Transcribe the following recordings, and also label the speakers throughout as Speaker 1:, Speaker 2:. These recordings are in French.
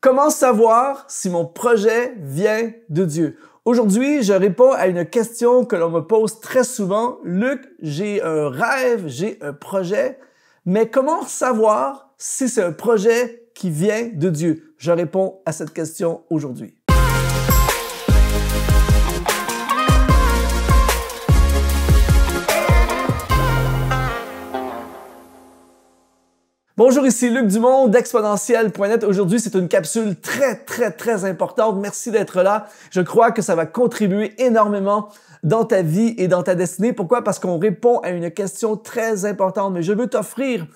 Speaker 1: Comment savoir si mon projet vient de Dieu? Aujourd'hui, je réponds à une question que l'on me pose très souvent. Luc, j'ai un rêve, j'ai un projet, mais comment savoir si c'est un projet qui vient de Dieu? Je réponds à cette question aujourd'hui. Bonjour, ici Luc Dumont d'Exponentiel.net. Aujourd'hui, c'est une capsule très importante. Merci d'être là. Je crois que ça va contribuer énormément dans ta vie et dans ta destinée. Pourquoi? Parce qu'on répond à une question très importante. Mais je veux t'offrir,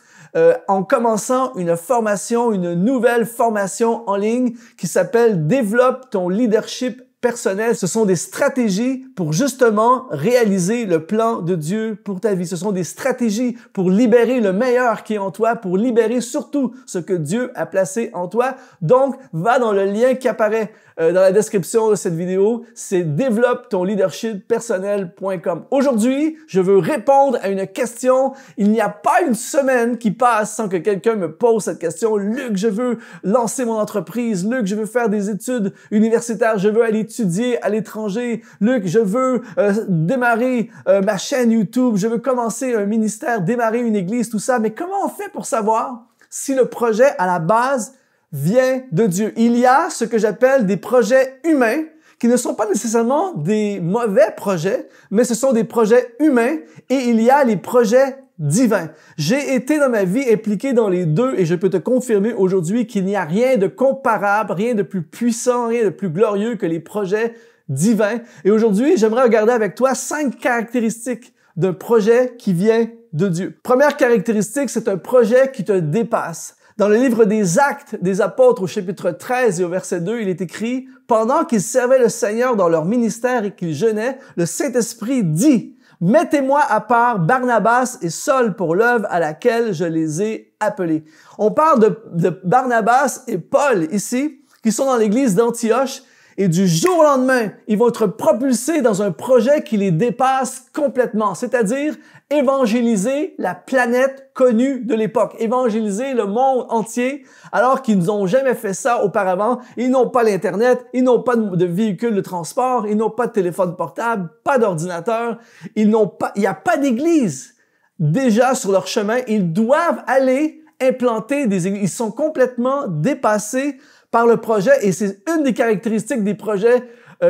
Speaker 1: en commençant une nouvelle formation en ligne qui s'appelle « Développe ton leadership personnel ». Ce sont des stratégies pour justement réaliser le plan de Dieu pour ta vie. Ce sont des stratégies pour libérer le meilleur qui est en toi, pour libérer surtout ce que Dieu a placé en toi. Donc, va dans le lien qui apparaît dans la description de cette vidéo. C'est développe ton leadership personnel.com. Aujourd'hui, je veux répondre à une question. Il n'y a pas une semaine qui passe sans que quelqu'un me pose cette question. Luc, je veux lancer mon entreprise. Luc, je veux faire des études universitaires. Je veux aller étudier à l'étranger. Luc, je veux démarrer ma chaîne YouTube. Je veux commencer un ministère, démarrer une église, tout ça. Mais comment on fait pour savoir si le projet à la base vient de Dieu? Il y a ce que j'appelle des projets humains qui ne sont pas nécessairement des mauvais projets, mais ce sont des projets humains et il y a les projets divins. J'ai été dans ma vie impliqué dans les deux et je peux te confirmer aujourd'hui qu'il n'y a rien de comparable, rien de plus puissant, rien de plus glorieux que les projets divins. Et aujourd'hui, j'aimerais regarder avec toi 5 caractéristiques d'un projet qui vient de Dieu. Première caractéristique, c'est un projet qui te dépasse. Dans le livre des Actes des Apôtres au chapitre 13 et au verset 2, il est écrit « Pendant qu'ils servaient le Seigneur dans leur ministère et qu'ils jeûnaient, le Saint-Esprit dit « Mettez-moi à part Barnabas et Saul pour l'œuvre à laquelle je les ai appelés. » On parle de Barnabas et Paul ici, qui sont dans l'église d'Antioche, et du jour au lendemain, ils vont être propulsés dans un projet qui les dépasse complètement, c'est-à-dire évangéliser la planète connue de l'époque, évangéliser le monde entier, alors qu'ils n'ont jamais fait ça auparavant. Ils n'ont pas l'Internet, ils n'ont pas de véhicule de transport, ils n'ont pas de téléphone portable, pas d'ordinateur, il n'y a pas d'église. Déjà sur leur chemin, ils doivent aller implanter des églises. Ils sont complètement dépassés par le projet et c'est une des caractéristiques des projets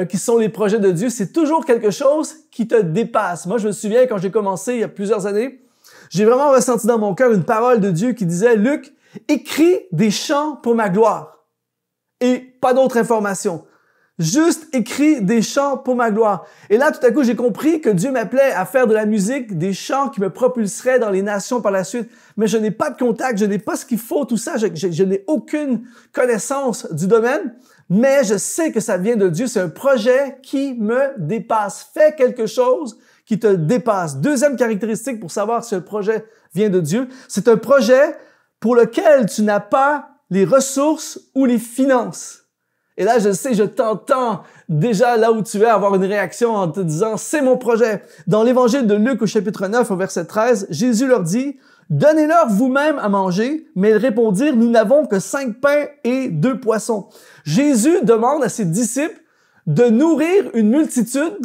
Speaker 1: qui sont les projets de Dieu. C'est toujours quelque chose qui te dépasse. Moi, je me souviens quand j'ai commencé il y a plusieurs années, j'ai vraiment ressenti dans mon cœur une parole de Dieu qui disait « Luc, écris des chants pour ma gloire. » Et pas d'autres informations. Juste écris des chants pour ma gloire. Et là, tout à coup, j'ai compris que Dieu m'appelait à faire de la musique, des chants qui me propulseraient dans les nations par la suite. Mais je n'ai pas de contact, je n'ai pas ce qu'il faut, tout ça. Je n'ai aucune connaissance du domaine. Mais je sais que ça vient de Dieu. C'est un projet qui me dépasse. Fais quelque chose qui te dépasse. Deuxième caractéristique pour savoir si un projet vient de Dieu, c'est un projet pour lequel tu n'as pas les ressources ou les finances. Et là, je sais, je t'entends déjà là où tu es avoir une réaction en te disant « C'est mon projet ». Dans l'évangile de Luc au chapitre 9 au verset 13, Jésus leur dit « Donnez-leur vous-même à manger ». Mais ils répondirent « Nous n'avons que 5 pains et 2 poissons ». Jésus demande à ses disciples de nourrir une multitude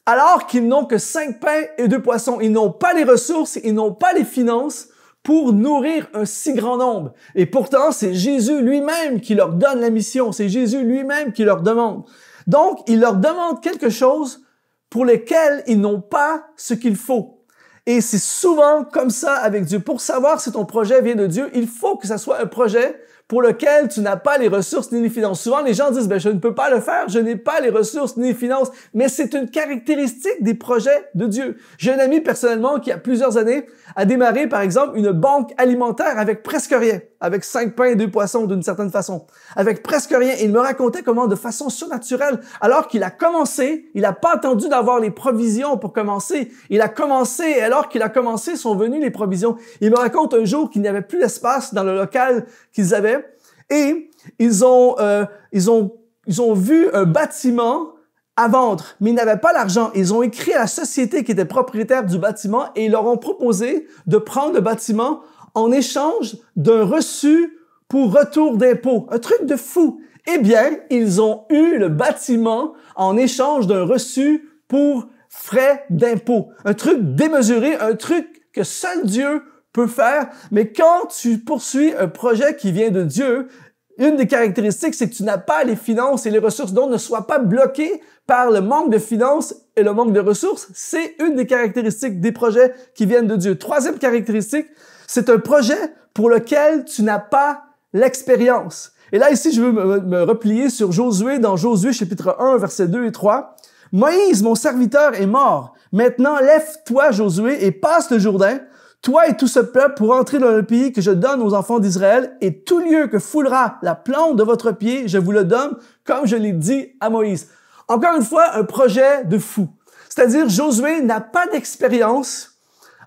Speaker 1: alors qu'ils n'ont que 5 pains et 2 poissons. Ils n'ont pas les ressources, ils n'ont pas les finances pour nourrir un si grand nombre. Et pourtant, c'est Jésus lui-même qui leur donne la mission. C'est Jésus lui-même qui leur demande. Donc, il leur demande quelque chose pour lequel ils n'ont pas ce qu'il faut. Et c'est souvent comme ça avec Dieu. Pour savoir si ton projet vient de Dieu, il faut que ça soit un projet pour lequel tu n'as pas les ressources ni les finances. Souvent, les gens disent, je ne peux pas le faire, je n'ai pas les ressources ni les finances. Mais c'est une caractéristique des projets de Dieu. J'ai un ami personnellement qui, il y a plusieurs années, a démarré, par exemple, une banque alimentaire avec presque rien, avec 5 pains et 2 poissons d'une certaine façon, avec presque rien. Et il me racontait comment, de façon surnaturelle, alors qu'il a commencé, il n'a pas attendu d'avoir les provisions pour commencer. Il a commencé, et alors qu'il a commencé, sont venues les provisions. Il me raconte un jour qu'il n'y avait plus d'espace dans le local qu'ils avaient. Et ils ont vu un bâtiment à vendre, mais ils n'avaient pas l'argent. Ils ont écrit à la société qui était propriétaire du bâtiment et ils leur ont proposé de prendre le bâtiment en échange d'un reçu pour retour d'impôt. Un truc de fou. Eh bien, ils ont eu le bâtiment en échange d'un reçu pour frais d'impôt. Un truc démesuré, un truc que seul Dieu peut faire. Mais quand tu poursuis un projet qui vient de Dieu, une des caractéristiques, c'est que tu n'as pas les finances et les ressources. Donc, ne sois pas bloqué par le manque de finances et le manque de ressources. C'est une des caractéristiques des projets qui viennent de Dieu. Troisième caractéristique, c'est un projet pour lequel tu n'as pas l'expérience. Et là, ici, je veux me replier sur Josué, dans Josué chapitre 1, versets 2 et 3. « Moïse, mon serviteur, est mort. Maintenant, lève-toi, Josué, et passe le Jourdain, toi et tout ce peuple, pour entrer dans le pays que je donne aux enfants d'Israël, et tout lieu que foulera la plante de votre pied, je vous le donne, comme je l'ai dit à Moïse. » Encore une fois, un projet de fou. C'est-à-dire, Josué n'a pas d'expérience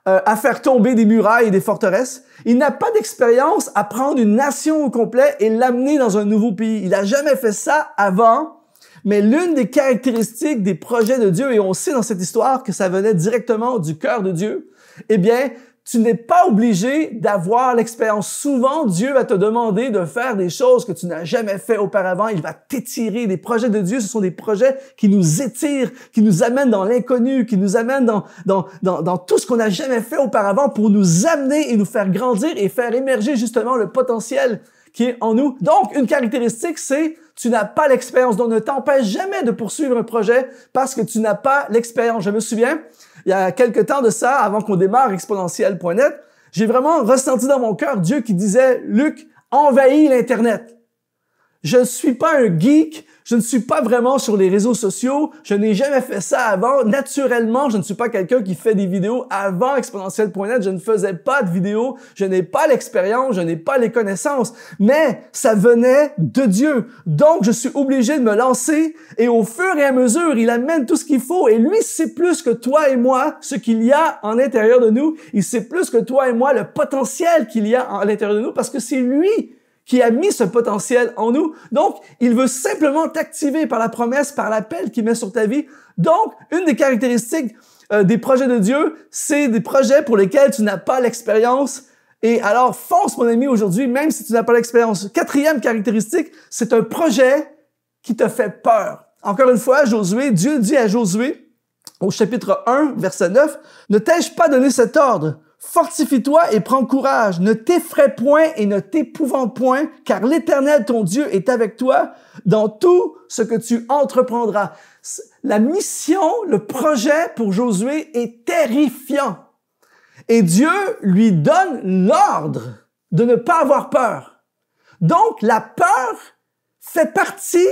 Speaker 1: à faire tomber des murailles et des forteresses. Il n'a pas d'expérience à prendre une nation au complet et l'amener dans un nouveau pays. Il n'a jamais fait ça avant, mais l'une des caractéristiques des projets de Dieu, et on sait dans cette histoire que ça venait directement du cœur de Dieu, eh bien, tu n'es pas obligé d'avoir l'expérience. Souvent, Dieu va te demander de faire des choses que tu n'as jamais fait auparavant. Il va t'étirer. Les projets de Dieu, ce sont des projets qui nous étirent, qui nous amènent dans l'inconnu, qui nous amènent dans tout ce qu'on n'a jamais fait auparavant pour nous amener et nous faire grandir et faire émerger justement le potentiel qui est en nous. Donc, une caractéristique, c'est tu n'as pas l'expérience. Donc, ne t'empêche jamais de poursuivre un projet parce que tu n'as pas l'expérience. Je me souviens, il y a quelques temps de ça, avant qu'on démarre exponentiel.net, j'ai vraiment ressenti dans mon cœur Dieu qui disait, Luc, envahis l'Internet. Je ne suis pas un geek, je ne suis pas vraiment sur les réseaux sociaux, je n'ai jamais fait ça avant. Naturellement, je ne suis pas quelqu'un qui fait des vidéos avant exponentiel.net, je ne faisais pas de vidéos, je n'ai pas l'expérience, je n'ai pas les connaissances, mais ça venait de Dieu. Donc, je suis obligé de me lancer et au fur et à mesure, il amène tout ce qu'il faut et lui sait plus que toi et moi ce qu'il y a en l'intérieur de nous. Il sait plus que toi et moi le potentiel qu'il y a à l'intérieur de nous parce que c'est lui qui a mis ce potentiel en nous. Donc, il veut simplement t'activer par la promesse, par l'appel qu'il met sur ta vie. Donc, une des caractéristiques des projets de Dieu, c'est des projets pour lesquels tu n'as pas l'expérience. Et alors, fonce, mon ami, aujourd'hui, même si tu n'as pas l'expérience. Quatrième caractéristique, c'est un projet qui te fait peur. Encore une fois, Josué, Dieu dit à Josué, au chapitre 1, verset 9, « Ne t'ai-je pas donné cet ordre? Fortifie-toi et prends courage. Ne t'effraie point et ne t'épouvante point, car l'Éternel, ton Dieu, est avec toi dans tout ce que tu entreprendras. » La mission, le projet pour Josué est terrifiant. Et Dieu lui donne l'ordre de ne pas avoir peur. Donc, la peur fait partie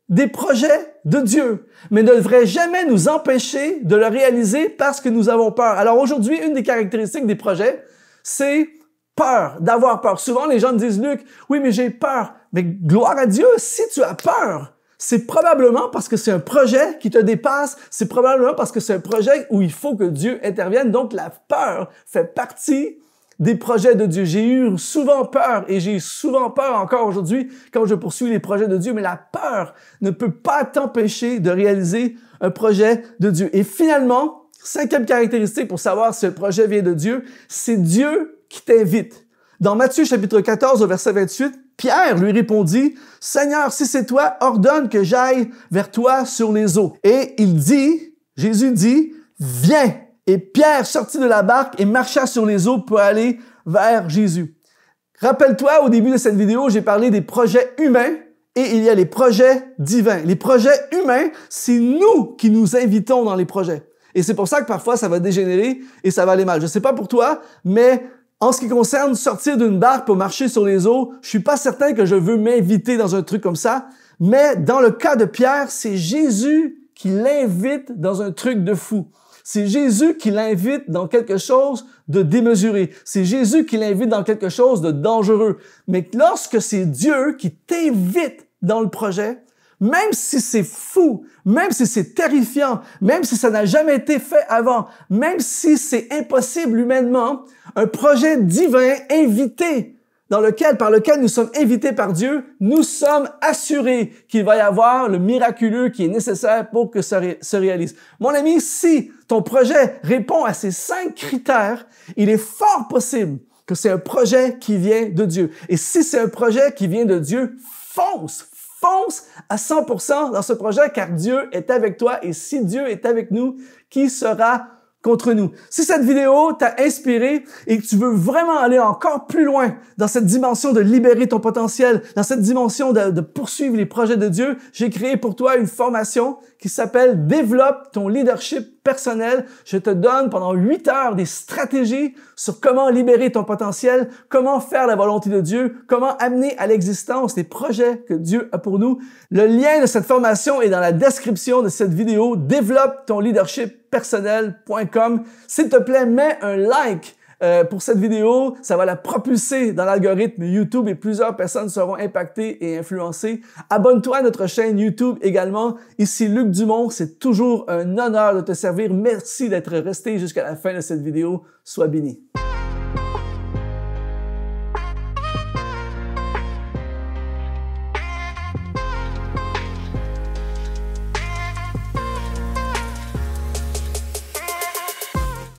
Speaker 1: des projets de Dieu, mais ne devrait jamais nous empêcher de le réaliser parce que nous avons peur. Alors aujourd'hui, une des caractéristiques des projets, c'est peur, d'avoir peur. Souvent, les gens me disent, Luc, oui, mais j'ai peur. Mais gloire à Dieu, si tu as peur, c'est probablement parce que c'est un projet qui te dépasse, c'est probablement parce que c'est un projet où il faut que Dieu intervienne. Donc, la peur fait partie des projets de Dieu. J'ai eu souvent peur et j'ai souvent peur encore aujourd'hui quand je poursuis les projets de Dieu, mais la peur ne peut pas t'empêcher de réaliser un projet de Dieu. Et finalement, cinquième caractéristique pour savoir si le projet vient de Dieu, c'est Dieu qui t'invite. Dans Matthieu chapitre 14 au verset 28, Pierre lui répondit, « Seigneur, si c'est toi, ordonne que j'aille vers toi sur les eaux. » Et Jésus dit, « Viens !» Et Pierre sortit de la barque et marcha sur les eaux pour aller vers Jésus. Rappelle-toi, au début de cette vidéo, j'ai parlé des projets humains et il y a les projets divins. Les projets humains, c'est nous qui nous invitons dans les projets. Et c'est pour ça que parfois, ça va dégénérer et ça va aller mal. Je sais pas pour toi, mais en ce qui concerne sortir d'une barque pour marcher sur les eaux, je suis pas certain que je veux m'inviter dans un truc comme ça. Mais dans le cas de Pierre, c'est Jésus qui l'invite dans un truc de fou. C'est Jésus qui l'invite dans quelque chose de démesuré. C'est Jésus qui l'invite dans quelque chose de dangereux. Mais lorsque c'est Dieu qui t'invite dans le projet, même si c'est fou, même si c'est terrifiant, même si ça n'a jamais été fait avant, même si c'est impossible humainement, un projet divin invité par lequel nous sommes invités par Dieu, nous sommes assurés qu'il va y avoir le miraculeux qui est nécessaire pour que ça se réalise. Mon ami, si ton projet répond à ces 5 critères, il est fort possible que c'est un projet qui vient de Dieu. Et si c'est un projet qui vient de Dieu, fonce à 100% dans ce projet car Dieu est avec toi et si Dieu est avec nous, qui sera contre nous? Si cette vidéo t'a inspiré et que tu veux vraiment aller encore plus loin dans cette dimension de libérer ton potentiel, dans cette dimension de poursuivre les projets de Dieu, j'ai créé pour toi une formation qui s'appelle « Développe ton leadership personnel ». Je te donne pendant 8 heures des stratégies sur comment libérer ton potentiel, comment faire la volonté de Dieu, comment amener à l'existence les projets que Dieu a pour nous. Le lien de cette formation est dans la description de cette vidéo. Développe ton leadership personnel.com. S'il te plaît, mets un like pour cette vidéo. Ça va la propulser dans l'algorithme YouTube et plusieurs personnes seront impactées et influencées. Abonne-toi à notre chaîne YouTube également. Ici Luc Dumont, c'est toujours un honneur de te servir. Merci d'être resté jusqu'à la fin de cette vidéo. Sois béni.